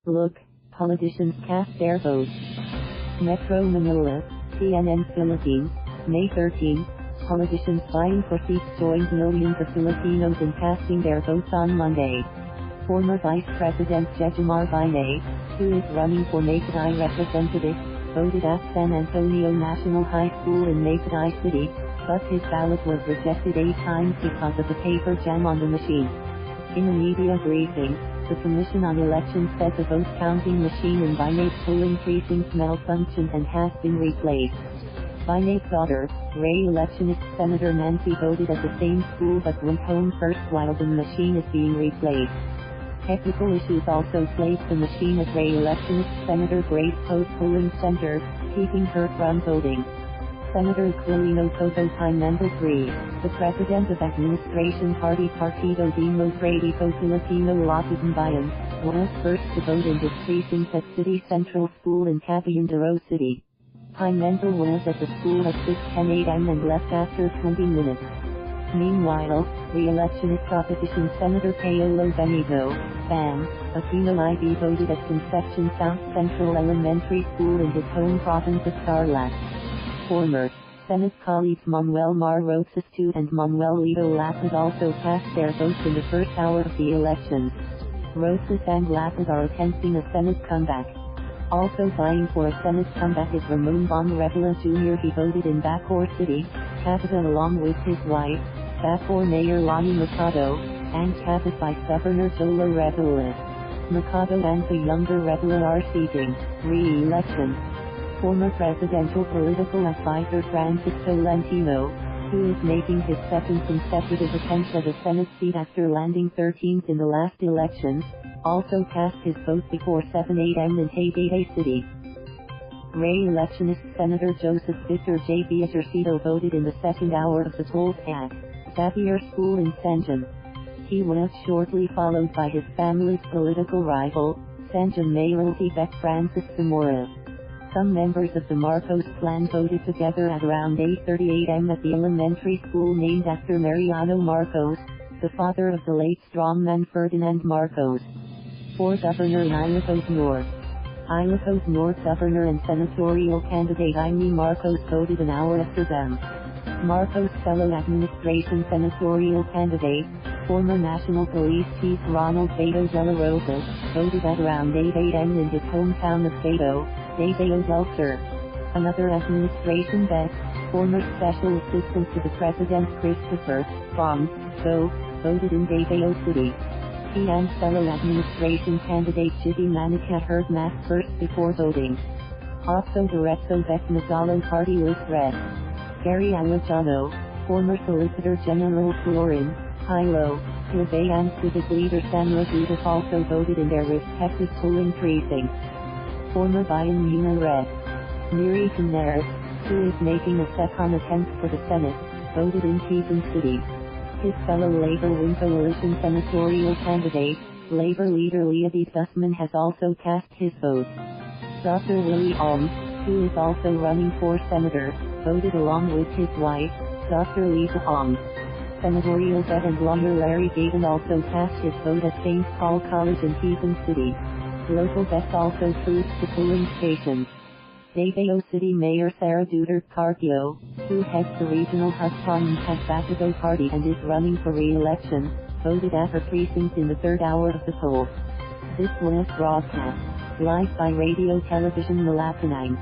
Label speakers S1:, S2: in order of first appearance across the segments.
S1: Look, politicians cast their votes. Metro Manila, CNN Philippines, May 13. Politicians vying for seats joined millions of Filipinos in casting their votes on Monday. Former Vice President Jejomar Binay, who is running for Makati representative, voted at San Antonio National High School in Makati City, but his ballot was rejected 8 times because of the paper jam on the machine. In a media briefing, the Commission on Elections said the vote counting machine in Binay's polling precinct malfunctioned and has been replaced. Binay's daughter, re-electionist Senator Nancy voted at the same school but went home first while the machine is being replaced. Technical issues also placed the machine at re-electionist Senator Grace Poe's polling center, keeping her from voting. Senator Aquilino Koko Pimentel III, the president of administration party Partido Demokratiko Pilipino Bayan, was first to vote in his precinct at City Central School in Cagayan de Oro City. Pimentel was at the school at 6:10 a.m. and left after 20 minutes. Meanwhile, re-electionist opposition Senator Paolo Benito, BAM, Aquilino IB voted at Conception South Central Elementary School in his home province of Lakas. Former Senate colleagues Manuel Mar Roxas II and Manuel Lito Lakas also cast their votes in the first hour of the elections. Roxas and Lakas are attempting a Senate comeback. Also vying for a Senate comeback is Ramon Bon Revilla Jr. He voted in Bacoor City, Cavite along with his wife, Bacoor Mayor Lani Mercado, and Cavite Vice Governor Jolo Revilla. Mercado and the younger Revilla are seeking re-election. Former presidential political advisor Francisco Lentino, who is making his second consecutive attempt at a Senate seat after landing 13th in the last elections, also cast his vote before 7 a.m. in Cagayan City. Re-electionist Senator Joseph Victor J. Villacercito voted in the second hour of the polls at Xavier School in Senjan. He was shortly followed by his family's political rival, Senjan Mayoralty Bec Francis Zamora. Some members of the Marcos clan voted together at around 8:30 a.m. at the elementary school named after Mariano Marcos, the father of the late strongman Ferdinand Marcos. For governor in Ilocos North. Ilocos North governor and senatorial candidate Jaime Marcos voted an hour after them. Marcos' fellow administration senatorial candidate, former National Police Chief Ronald Beto de la Rosa, voted at around 8 a.m. in his hometown of Beto, Davao del Sur. Another administration vet, former Special Assistant to the President Christopher Bong Go, voted in Davao City. He and fellow administration candidate Jitty Manica heard mass first before voting. Also Directo Vet Mazalo party list red. Gary Alejano, former Solicitor General Florin, Hilo, Bayan civic leader San Rodriguez also voted in their respective polling precincts. Former Bayan Muna Red. Neri Caneres, who is making a second attempt for the Senate, voted in Quezon City. His fellow Labor Wing Coalition senatorial candidate, Labor leader Leody Guzman has also cast his vote. Dr. Willie who is also running for senator, voted along with his wife, Dr. Lisa Senatorial vet and lawyer Larry Gavin also cast his vote at St. Paul College in Quezon City. Local vets also trooped to polling stations. Davao City Mayor Sara Duterte Carpio, who heads the regional Huspon Pagbatago party and is running for re-election, voted at her precinct in the third hour of the poll. This was broadcast live by Radio Television Malacanang.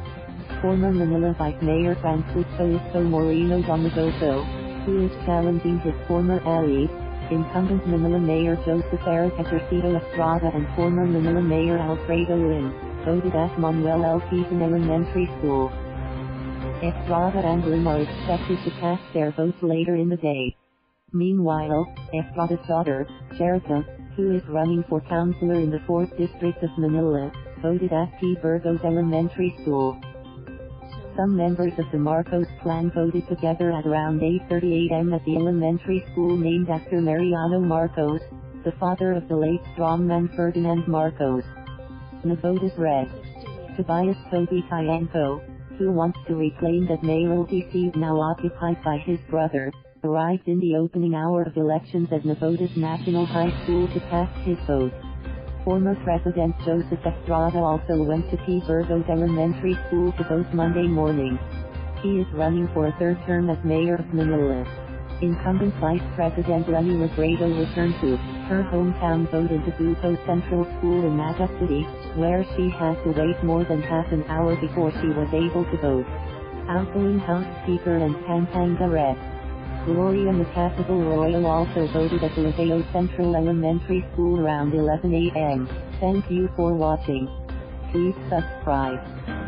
S1: Former Manila Vice Mayor Francisco Isko Moreno Domagoso, who is challenging his former ally, incumbent Manila Mayor Joseph Eric Ejercito Estrada and former Manila Mayor Alfredo Lim, voted at Manuel L. Quezon Elementary School. Estrada and Lim are expected to cast their votes later in the day. Meanwhile, Estrada's daughter, Jerica, who is running for councilor in the 4th District of Manila, voted at P. Burgos Elementary School. Some members of the Marcos clan voted together at around 8:30 a.m. at the elementary school named after Mariano Marcos, the father of the late strongman Ferdinand Marcos. The vote is red. Tobias Toby Tianco, who wants to reclaim that mayoralty seat now occupied by his brother, arrived in the opening hour of elections at Navotas National High School to cast his vote. Former President Joseph Estrada also went to P. Burgos Elementary School to vote Monday morning. He is running for a third term as mayor of Manila. Incumbent Vice President Lenny Robredo returned to her hometown vote into Buco Central School in Makati City, where she had to wait more than half an hour before she was able to vote. Outgoing House Speaker and Pampanga Gloria Macapagal Royal also voted at Liceo Central Elementary School around 11 a.m. Thank you for watching. Please subscribe.